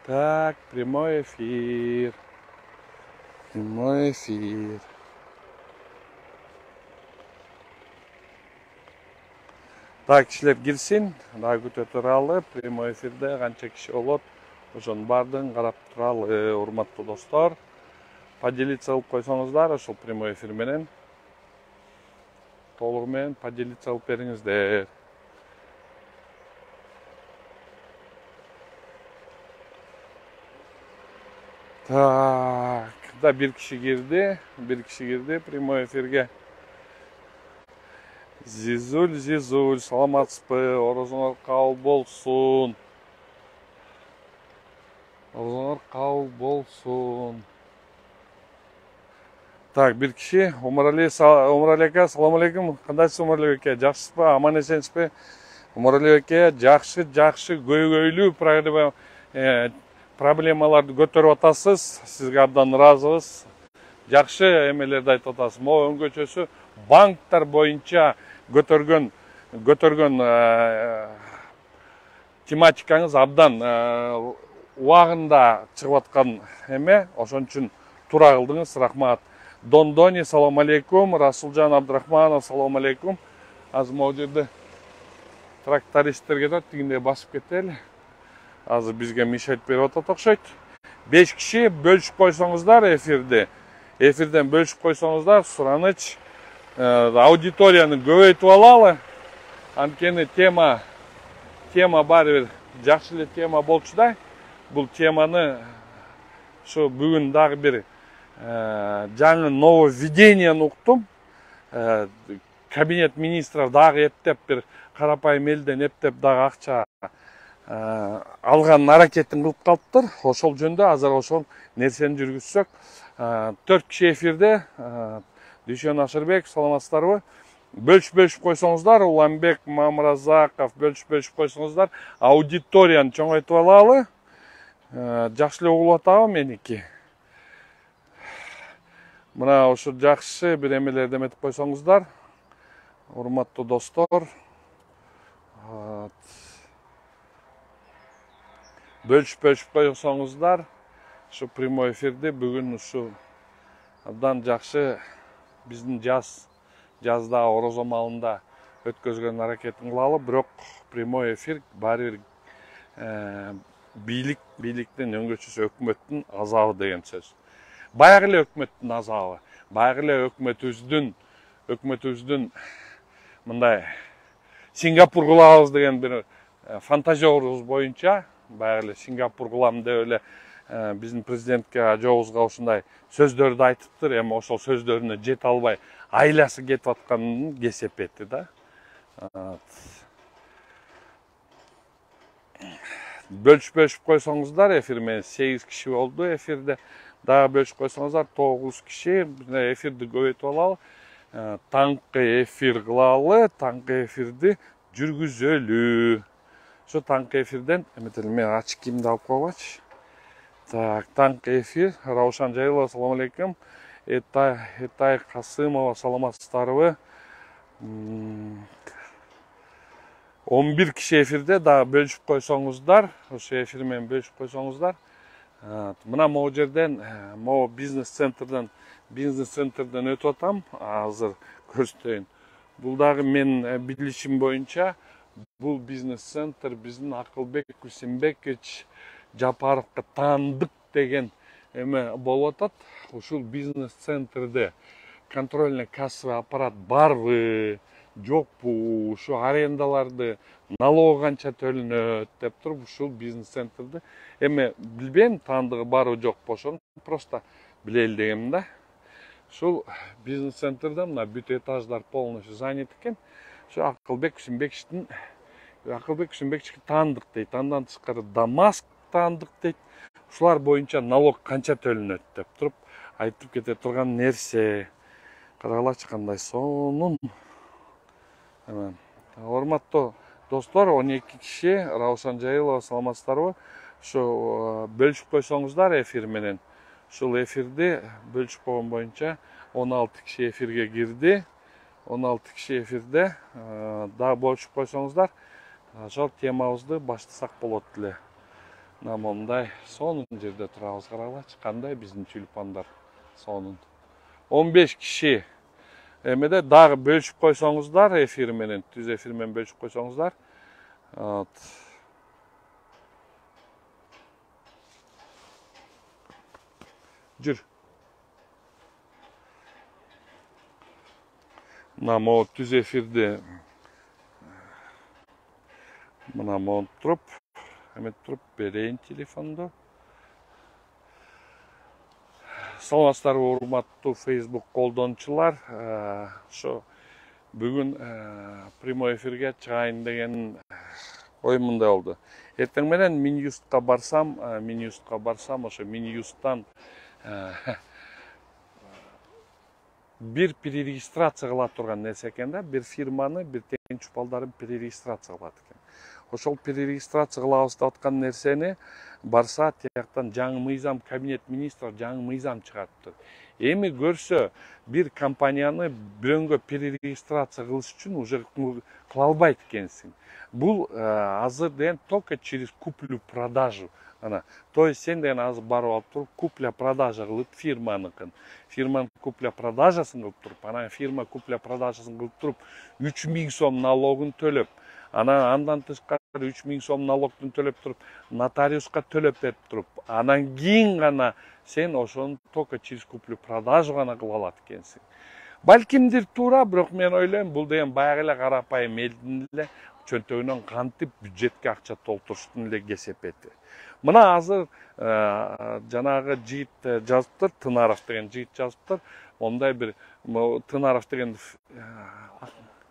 Так, прямой эфир. Прямой эфир. Так, кишилер кирсин. Дагы күтө туралы. Прямой эфирде канча киши болот. Ошонун баардыгын карап туралы, урматтуу достор. Поделиться кылып койсоңуздар, ошол прямой эфир менен. Толугу менен поделиться кылып бериңиздер. Так, да bir kişi girdi прямой эфирге. Зизуль, саламатсызбы, орозуңар кабыл болсун. Орозуңар кабыл болсун. Так, bir kişi, Умарали ака, салам алейкум. Кандайсыз Умарали ака? Жакшысызбы, аман эсенсизби? Умарали ака, жакшы, көйгөйлүү проблемаларды көтөрүп атасыз. Сизге абдан ыраазыбыз. Жакшы эмелерди айтып атасыз. Могу өңгөчөсү банктар боюнча көтөргөн тематикаңыз абдан убагында чыгып аткан эме. Ошон үчүн туура кылдыңыз. Рахмат. Дондони, салам алейкум. Расулжан Абдрахманов, салам алейкум. Азыр могу жерде трактористтер кетет, тигиндей басып кетели. Азыр бизге мешать берип атат окшойт. 5 киши бөлүшүп койсоңуздар эфирден бөлүшүп койсоңуздар, сураныч. Аудиторияны көбөйтүп алалы. Анткени тема баары бир жакшы эле тема болчу да. Бул теманы ушу бүгүн дагы бир жаңы нововведенияны уктум. Кабинет министров дагы эптеп бир карапайым элден эптеп дагы акча алган аракетин кылып калыптыр. Ошол жөндө азыр ошол нерсени жүргүзсөк. 4 киши эфирде. Дүйшөн Ашырбек, саламатсыздарбы? Бөлүшүп койсоңуздар, Уламбек Мамразаков, бөлүшүп койсоңуздар, аудиторияны чоңойтуп алалы. Жакшы эле угулуп атабы меники? Мына ошо жакшы бир эмелерди эметип койсоңуздар. Урматтуу достор. Бөлүшүп койсоңуздар, ушу прямой эфирде бүгүн ушу абдан жакшы биздин жазда орозо маалында өткөзгөн аракетин кылалы. Бирок прямой эфир баары бир бийликтин өңгөчүсү өкмөттүн азабы деген сөз. Баягы эле өкмөттүн азабы, баягы эле өкмөтүбүздүн мындай Сингапур кылабыз деген бир фантазиябыз боюнча, баягы эле Сингапур кылам деп эле биздин президентке ажообузга ушундай сөздөрдү айтыптыр. Эми ошол сөздөрүнө жете албай айласы кетип атканын кесепети да. Бөлүшүп койсоңуздар, эфир менен 8 киши болду эфирде. Дагы бөлүшүп койсоңуздар 9 киши. Эфирди көбөйтүп алалы. Таңкы эфир кылалы, таңкы эфирди жүргүзөлү. Ошо таңкы эфирден эметели мен ачык кийимди алып койгочу. Так, таңкы эфир. Раушан Жайлова, салам алейкум. Этай Касымова, саламатсыздарбы? 11 киши эфирде, дагы бөлүшүп койсоңуздар, ошо эфир менен бөлүшүп койсоңуздар. Мына могу жерден, могу бизнес-центрден өтүп атам. Азыр көрсөтөйүн. Бул дагы мен билишим боюнча, бул бизнес-центр биздин Акылбек Кусимбекович Жапаровго таандык деген эме болуп атат. Ушул бизнес-центрде контрольный кассовый аппарат барбы, жокпу, ушу арендаларды налог канча төлөнөт деп туруп, ушул бизнес-центрди эме билбейм, таандыгы барбы жокпу, ошону просто билели дегем да. Ушул бизнес-центрде мына бүт этаждар полностью занят экен. Ошо Акылбек Кусимбековичке таандык дейт. Андан тышкары Дамаск таандык дейт. Ушулар боюнча налог канча төлөнөт деп туруп айтып кете турган нерсе. Карагылачы кандай сонун. Урматтуу достор, 12 киши, Раушан Жайылова, саламатсыздарбы? Ошо бөлүшүп койсоңуздар эфир менен. Ушул эфирди бөлүшүп койгон боюнча 16 киши эфирге кирди. 16 киши эфирде дагы бөлүшүп койсоңуздар, ошол темабызды баштасак болот эле. мына момундай сонун жерде турабыз, карагылачы кандай биздин тюльпандар сонун. 15 киши эмеде дагы бөлүшүп койсоңуздар, эфир менен, түз эфир менен бөлүшүп койсоңуздар. Жүр. Мына могу түз эфирде мына могу туруп, эметип туруп берейин телефонду. Саламатсыздарбы, урматтуу Facebook колдонуучулар. Ошо бүгүн прямой эфирге чыгайын деген оюм мындай болду. Эртең менен Минюстка барсам, ошо Минюсттан бир перерегистрация кыла турган нерсе экен да, бир фирманы, бир тегин чупалдарын перерегистрация кылат экен. Ошол перерегистрация кылабыз деп аткан нерсени барса, тияктан жаңы мыйзам, кабинет министр жаңы мыйзам чыгарыптыр. Эми көрсө, бир компанияны бирөңгө перерегистрация кылыш үчүн уже кыла албайт экенсиң. Бул азыр деген только через куплю-продажу. То есть сен деген азыр барып алып туруп, купля-продажа кылып фирманыкын. Фирманын купля-продажасын кылып туруп, анан фирма купля-продажасын кылып туруп, 3000 сом налогун төлөп, андан тышкары 3000 сом налогтун төлөп туруп, нотариуска төлөп берип туруп, анан кийин гана сен ошону только через куплю-продажу гана кыла алат экенсиң. Балкимдир туура, бирок мен ойлойм, бул деген баягы эле карапайым элдин эле чөнтөгүнөн кантип бюджетке акча толтуруштун эле кесепети. Мына азыр жанагы жигит жазыптыр, Тынаров деген жигит жазыптыр. Мондай бир Тынаров деген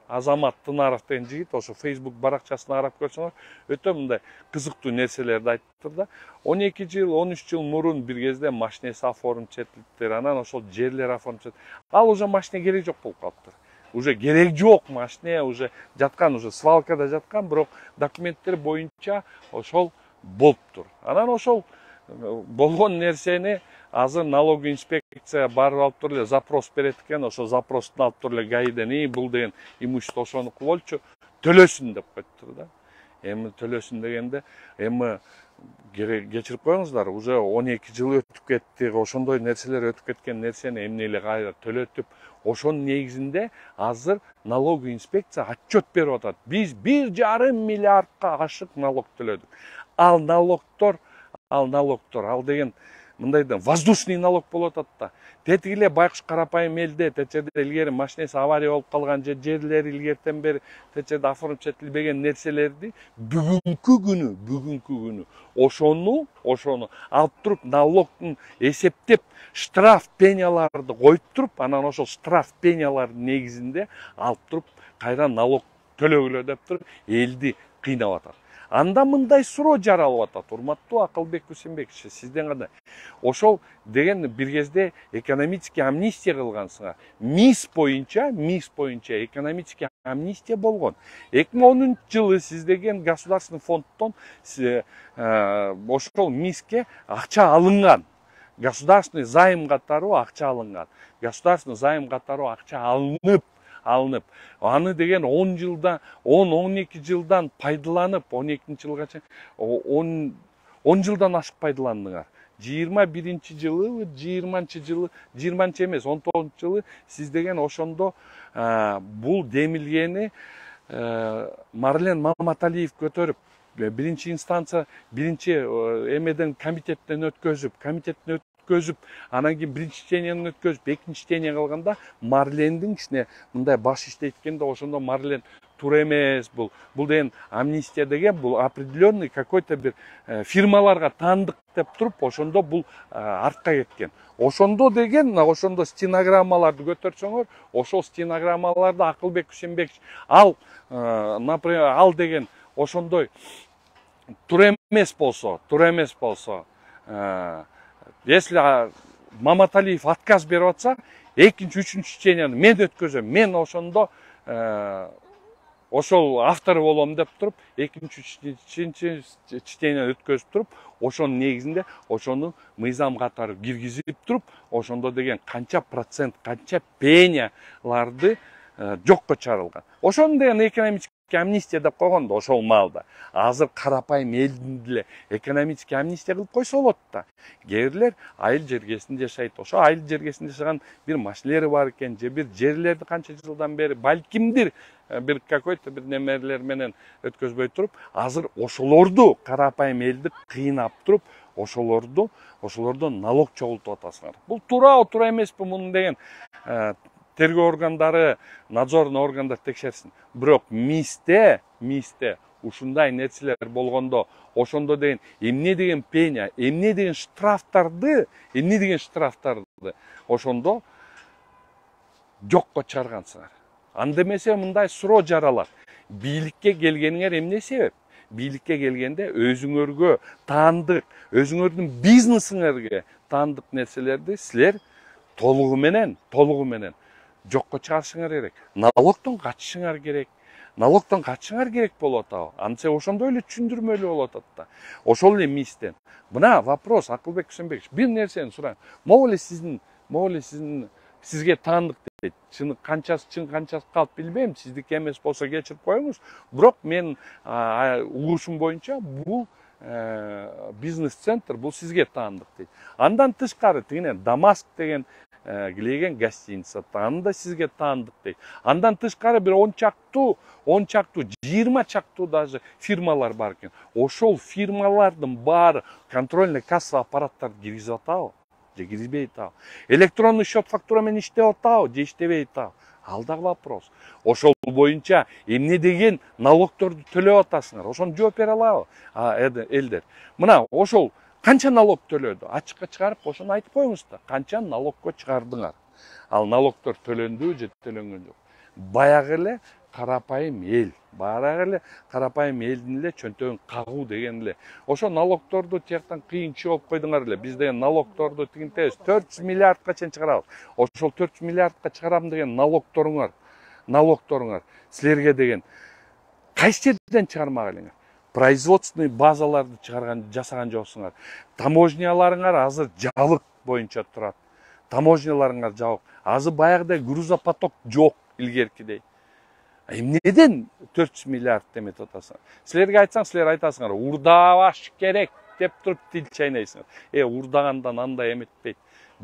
Азамат Тынаров деген жигит ошо Facebook баракчасын карап көрсөңөр, өтө мындай кызыктуу нерселерди айтыптыр да. 12 жыл, 13 жыл мурун бир кезде машинеси оформчу этилиптир, анан ошол жерлер оформчу. Ал уже машине керек жок болуп калыптыр. Уже керек жок машине, уже жаткан, уже свалкада жаткан, бирок документтер боюнча ошол болуптур. Анан ошол болгон нерсени азыр налоговый инспекция барып алып туруп эле запрос берет экен, ошол запростун алып туруп эле ГАИден бул деген имущество ошону болчу, төлөсүн деп коюптур да. Эми төлөсүн дегенде, эми кечирип коюңуздар, уже 12 жыл өтүп кетти, ошондой нерселер өтүп кеткен нерсени эмне эле кайра төлөтүп, ошонун негизинде азыр налоговый инспекция отчет берип атат. Биз 1,5 миллиардка ашык налог төлөдүк. Ал налогтор, ал деген мындай да воздушный налог болуп атат да. Тетигиле байкуш карапайым элде, течеде илгери машинеси авария болуп калган же жерлер илгертен бери течеде оформчу этилбеген нерселерди бүгүнкү күнү ошону алып туруп налогтун эсептеп, штраф пенияларды коюп туруп, анан ошол штраф пениялардын негизинде алып туруп кайра налог төлөгүлө деп туруп элди кыйнап атат. Анда мындай суроо жаралып атат, урматтуу Акылбек Үсенбекович, сизден кандай? Ошол деген бир кезде экономический амнистия кылгансыңар. МИС боюнча экономический амнистия болгон. 2010 жылы сиз деген государственный фонддон ошол МИСке акча алынган. Государственный займ катаруу акча алынган. Государственный займ катаруу акча алынып, аны деген 10 жылдан, 10-12 жылдан пайдаланып, 12 жылга чейин 10 жылдан ашык пайдаландыңар. 21 жылы, 20 жылы, 20 эмес, 19 жылы сиз деген ошондо бул демилгени Марлен Маматалиев көтөрүп, биринчи инстанция, биринчи эмеден комитеттен өткөзүп, анан кийин биринчи чтенияден өткөзүп, экинчи чтение кылганда Марлендин кичине мындай баш иштейткенде ошондо Марлен туура эмес, бул деген амнистия деген бул определенный какой-то бир фирмаларга таандык деп туруп, ошондо бул артка кеткен. Ошондо деген, ошондо стенограммаларды көтөрсөңөр, ошол стенограммаларды Акылбек Үсенбекович например, ал деген ошондой туура эмес болсо, если Маматалиев отказ берип атса, экинчи, үчүнчү чтенияны мен өткөзөм. Мен ошондо ошол автору болом деп туруп, экинчи, үчүнчү чтенияны өткөзүп туруп, ошонун негизинде ошону мыйзам катары киргизип туруп, ошондо деген канча процент, канча пенияларды жокко чыгарылган. Ошону деген экономический экономический амнистия деп койгон да ошол маалда. Азыр карапайым элдин деле экономический амнистия кылып койсо болот да. Кээ бирлер айыл жергесинде жашайт. Ошо айыл жергесинде жашаган бир машинелери бар экен, же бир жерлерди канча жылдан бери балкимдир бир какой-то бир немелер менен өткөзбөй туруп, азыр ошолорду карапайым элди кыйнап туруп, ошолордон налог чогултуп атасыңар. Бул туура эмеспи муну деген тергөө органдары, надзорный органдар текшерсин. Бирок мисте ушундай нерселер болгондо, ошондо деген эмне деген пеня, эмне деген штрафтарды ошондо жокко чыгаргансыңар. Анда эмесе мындай суроо жаралат. Бийликке келгениңер эмне себеп? Бийликке келгенде өзүңөргө таандык, өзүңөрдүн бизнесиңерге таандык нерселерди силер толугу менен жокко чыгарышыңар керек. Налогтон качышыңар керек. Налогтон качышыңар керек болуп атабы. Антсе ошондо эле түшүндүрмөлүү болуп атат да. Ошол эле мистен. Мына вопрос, Акылбек Күсөнбекович, бир нерсени сурайм. Могу эле сиздин сизге таандык дейт. Чын канчасы калп билбейм. Сиздики эмес болсо кечирип коюңуз. Бирок мен угушум боюнча бул бизнес-центр бул сизге таандык дейт. Андан тышкары тигине Дамаск деген Глеген гостиница, анда сизге таандык дейт. Андан тышкары бир 10 чактуу, 20 чактуу даже фирмалар бар экен. Ошол фирмалардын баары контрольный касса аппараттарды киргизип атабы, же киргизбей атабы. Электронный счет фактура менен иштеп атабы, же иштебей атабы. Ал дагы вопрос. Ошол боюнча эмне деген налогторду төлөп атасыңар? Ошону жооп бере алабы элдер? Мына ошол канча налог төлөдү? Ачыкка чыгарып, ошону айтып коюңуз да. Канча налогко чыгардыңар? Ал налогтор төлөндү же төлөнгөн жок? Баягы эле карапайым элдин эле чөнтөгүн кагуу деген эле. Ошо налогторду тияктан кыйын чыгып койдуңар эле. Биз деген налогторду тигинтебиз 400 миллиардка чейин чыгарабыз. Ошол 400 миллиардка чыгарам деген налогторуңар силерге деген кайсы жерден чыгармак элеңер? Производственный базаларды жасаган жоксуңар. Таможняларыңар азыр жабык боюнча турат. Таможняларыңар жабык. Азыр баягыдай грузопоток жок илгеркидей. Эмнеден 400 миллиард деметип атасыңар? Силерге айтсаң, силер айтасыңар, урдабаш керек деп туруп тил чайнайсыңар. Урдагандан андай эметпейт.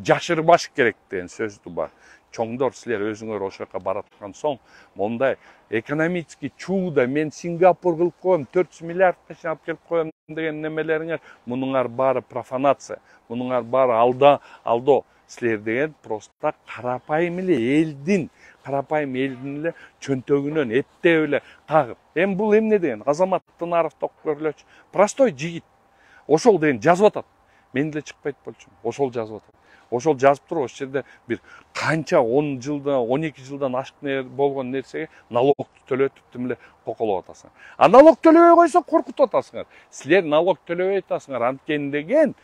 Жашырбаш керек деген сөздү бар. Чоңдор, силер өзүңөр ошол жака бараткан соң, мондай экономический чудо, мен Сингапур кылып коем, 400 миллиардка чейин алып келип коем деген немелериңер, мунуңар баары профанация, мунуңар баары алдоо. Силер деген просто карапайым элдин эле чөнтөгүнөн эптеп эле кагып. Бул эмне деген? Азамат Тынаров токуп көрүлөчү. Простой жигит. Ошол деген жазып атат. Мен деле чыкпайт болчумун. Ошол жазып атат. Ошол жазып туруп, ошол жерде бир канча 10 жылдан, 12 жылдан ашык болгон нерсеге налог төлөтүп тим эле коколоп атасыңар. Налог төлөбөй койсо коркутуп атасыңар. Силер налог төлөбөй атасыңар. Анткени деген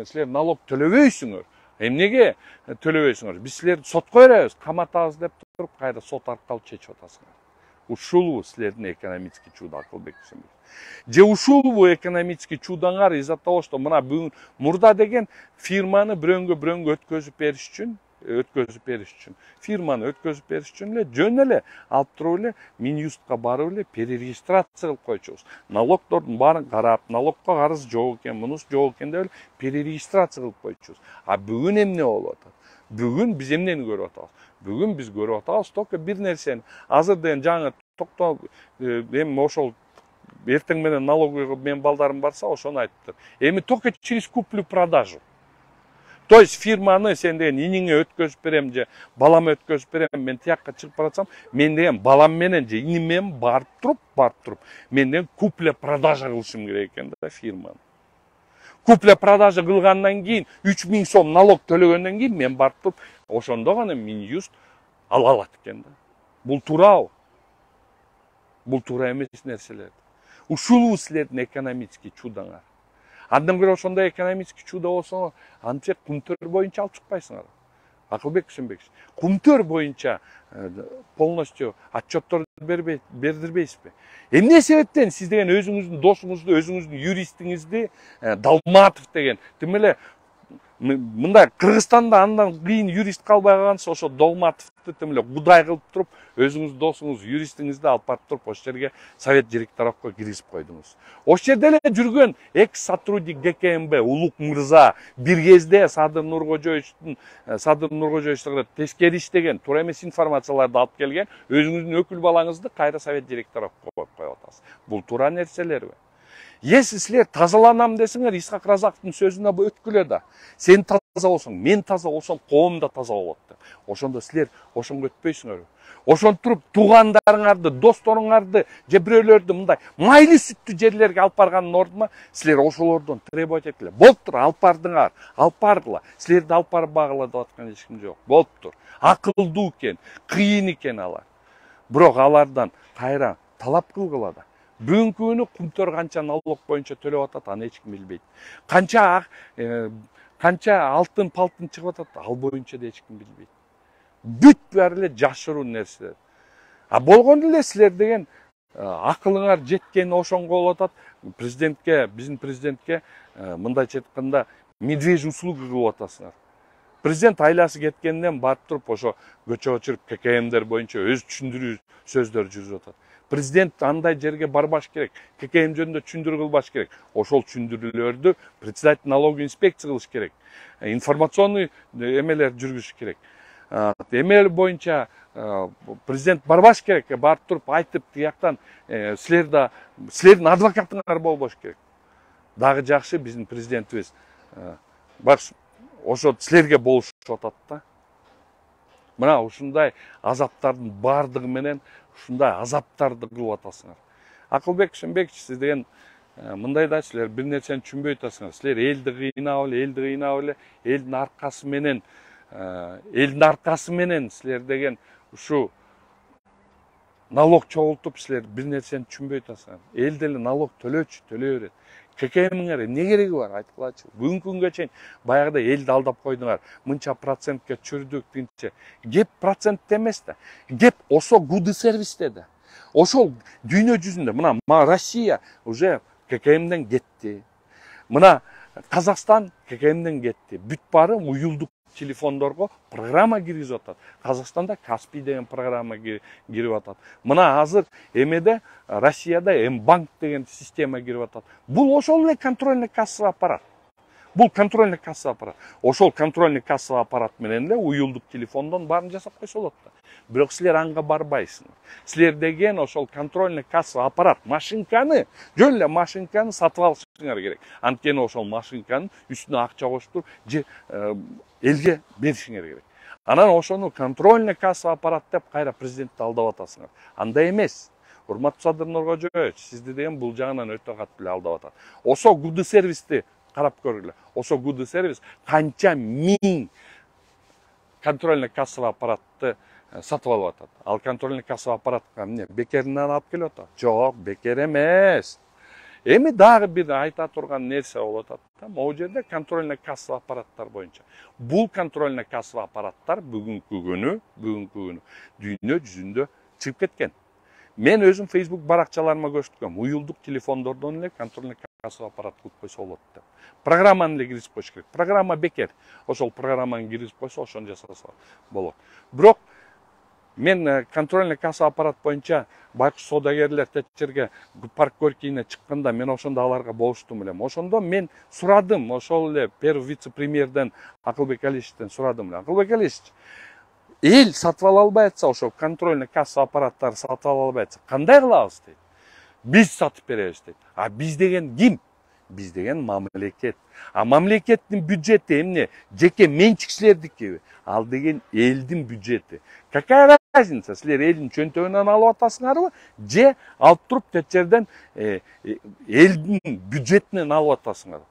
силер налог төлөбөйсүңөр. Эмнеге төлөбөйсүңөр? Биз силерди сотко беребиз, каматабыз деп туруп, кайра сот аркылуу чечип атасыңар. Ушул силердин экономический чудо, Акылбек Күсөнбеков. Же ушул экономический чудоңар из-за того, что мына бүгүн мурда деген фирманы бирөңгө өткөзүп бериш үчүн, фирманы өткөзүп бериш үчүн эле жөн эле алып туруп эле Минюстка барып эле перерегистрация кылып койчубуз. Налогтордун баарын карап, налогко карыз жок экен, мунус жок экен деп эле перерегистрация кылып койчубуз. А бүгүн эмне болуп атат? Бүгүн биз эмнени көрүп атабыз? Бүгүн биз көрүп атабыз только бир нерсени. Азыр деген жаңы токтоо эми ошол эртең менен налоговыйга менин балдарым барса, ошону айтыптыр. Эми только через куплю-продажу. То есть фирманы сен деген иниңе өткөзүп берем же балама өткөзүп берем, мен тиякка чыгып баратсам, мен деген балам менен же иним менен барып туруп, мен деген купля-продажа кылышым керек экен да фирманы. Купля-продажа кылгандан кийин 3000 сом налог төлөгөндөн кийин мен барып туруп, ошондо гана Минюст ала алат экен да. Бул туурабы? Бул туура эмес нерселер. Ушул силердин экономический чудоңар. Андан көрө ошондой экономический чудо болсо, антсе кумтөр боюнча алып чыкпайсыңар. Акылбек Күсөнбекович, кумтөр боюнча полностью отчетторду бердирбейсизби? Эмне себептен сиз деген өзүңүздүн досуңузду, өзүңүздүн юристиңизди Далматов деген тим эле мындай Кыргызстанда андан кыйын юрист калбай калганча ошо Долматовду тем эле кудай кылып туруп, өзүңүз досуңуз, юристиңизди алып барып туруп, ошол жерге совет директоровго киргизип койдуңуз. Ошол жерде эле жүргөн экс сотрудник ГКМБ Улук мырза бир кезде Садыр Нуркожоевичтен тескери иштеген, туура эмес информацияларды алып келген, өзүңүздүн өкүл балаңызды кайра совет директоровго коюп коюп атасыз. Бул туура нерселерби? Если силер тазаланам десеңер, Исхак Разаковдун сөзүнө өткүлө да. Сен таза болсоң, мен таза болсом, коом да таза болот деп. Ошондо силер ошонго өтпөйсүңөр. Ошонтуруп туугандарыңарды, досторуңарды, же бирөөлөрдү мындай майлы сүттүү жерлерге алып барганын ордуна силер ошолордон требовать эткиле. Болуптур, алып бардыңар, алып баргыла. Силерди алып барбагыла деп аткан эч ким жок. Болуптур. Акылдуу экен, кыйын экен алар. Бирок алардан кайра талап кылгыла да. Бүгүнкү күнү Кумтөр канча налог боюнча төлөп атат, аны эч ким билбейт. Канча алтын палтын чыгып атат, ал боюнча да эч ким билбейт. Бүт баары эле жашыруу нерселер. А болгондо эле силер деген акылыңар жеткен ошонго болуп атат. Биздин президентке мындайча айтканда медвежий услуга кылып атасыңар. Президент айласы кеткенден барып туруп ошо көчөгө чыгып ККМдер боюнча өз түшүндүрүү сөздөр жүргүзүп атат. Президент андай жерге барбаш керек, ККМ жөнүндө түшүндүрүү кылбаш керек. Ошол түшүндүрүүлөрдү председатель налоговой инспекция кылыш керек. Информационный эмелер жүргүзүш керек. Эмел боюнча президент барбаш керек, барып туруп айтып, тияктан силердин адвокатыңар болбош керек. Дагы жакшы биздин президентибиз ошо силерге болушуп атат да. Мына ушундай азаптардын бардыгы менен ушундай азаптарды кылып атасыңар. Акылбек Шымбекович, сиз деген мындай да силер бир нерсени түшүнбөй атасыңар. Силер элди кыйнап эле, элдин аркасы менен силер деген ушу налог чогултуп силер бир нерсени түшүнбөй атасыңар. Эл деле налог төлөчү, төлөй берет. ККМиңер эмне кереги бар, айткылачы. Бүгүнкү күнгө чейин баягыда элди алдап койдуңар. Мынча процентке чүрдүк дегенче. Кеп процентте эмес да. Кеп ошо гуды сервисте да. Ошол дүйнө жүзүндө мына Россия уже ККМден кетти. Мына Казакстан ККМден кетти. Бүт баары уюлдук телефондорго программа киргизип атат. Казакстанда Каспий деген программа кирип атат. Мына азыр эмеде Россияда М-банк деген система кирип атат. Бул ошол эле контрольный кассовый аппарат. Бул контрольный кассовый аппарат. Ошол контрольный кассовый аппарат менен эле уюлдук телефондон баарын жасап койсо болот да. Бирок силер анга барбайсыңар. Силер деген ошол контрольный кассовый аппарат машинканы, жөн эле машинканы сатып алышыңар керек. Анткени ошол машинканын үстүнө акча коштур же элге беришиңер керек. Анан ошону контрольный кассовый аппарат деп кайра президентти алдап атасыңар. Андай эмес. Урматтуу Садыр Нуркожоевич, сизди деген бул жагынан өтө катуу эле алдап атат. Ошо гуды сервисти карап көргүлө. Ошо гуды сервис канча миң контрольный кассовый аппаратты сатып алып атат. Ал контрольный кассовый аппаратка эмне бекеринен алып келип атат? Жок, бекер эмес. Эми дагы бир айта турган нерсе болуп атат. Могу жерде контрольный кассовый аппараттар боюнча. Бул контрольный кассовый аппараттар бүгүнкү күнү дүйнө жүзүндө чыгып кеткен. Мен өзүм Facebook баракчаларыма көрсөткөм. Уюлдук телефондордон эле контрольный кассовый аппарат кылып койсо болот деп. Программаны эле киргизип коюш керек. Программа бекер. Ошол программаны киргизип койсо ошону жасаса болот. Бирок мен контрольный кассовый аппарат боюнча байкуш соодагерлер тетчерге парк Горькийне чыкканда мен ошондо аларга болуштум элем. Ошондо мен сурадым, ошол эле первый вице-премьерден Акылбек Алишевден сурадым эле. Акылбек Алишевич, эл сатып ала албай атса, ошол контрольный кассовый аппараттарды сатып ала албай атса, кандай кылабыз дейт. Биз сатып беребиз дейт. А биз деген ким? Биз деген мамлекет. А мамлекеттин бюджети эмне? Жеке менчикчилердикиби? Ал деген элдин бюджети. Какая разница? Силер элдин чөнтөгүнөн алып атасыңарбы? Же алып туруп тетчерден элдин бюджетинен алып атасыңарбы?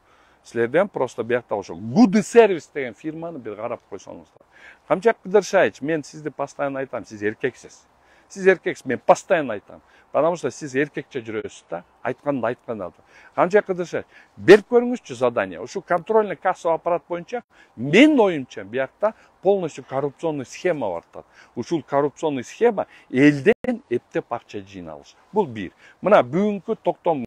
Силерден просто биякта ошо Гуды сервис деген фирманы бир карап койсоңуздар. Камчак Кыдыршаевич, мен сизди постоянно айтам, сиз эркексиз. Сиз эркексиз, мен постоянно айтам. Потому что сиз эркекче жүрөсүз да, айтканды айткан. Камчак Кыдыршаевич, берип көрүңүзчү задание. Ушу контрольный кассовый аппарат боюнча мен оюмча биякта полностью коррупционный схема бар. Ушул коррупционный схема элден эптеп акча жыйналыш. Бул бир. Мына бүгүнкү токтом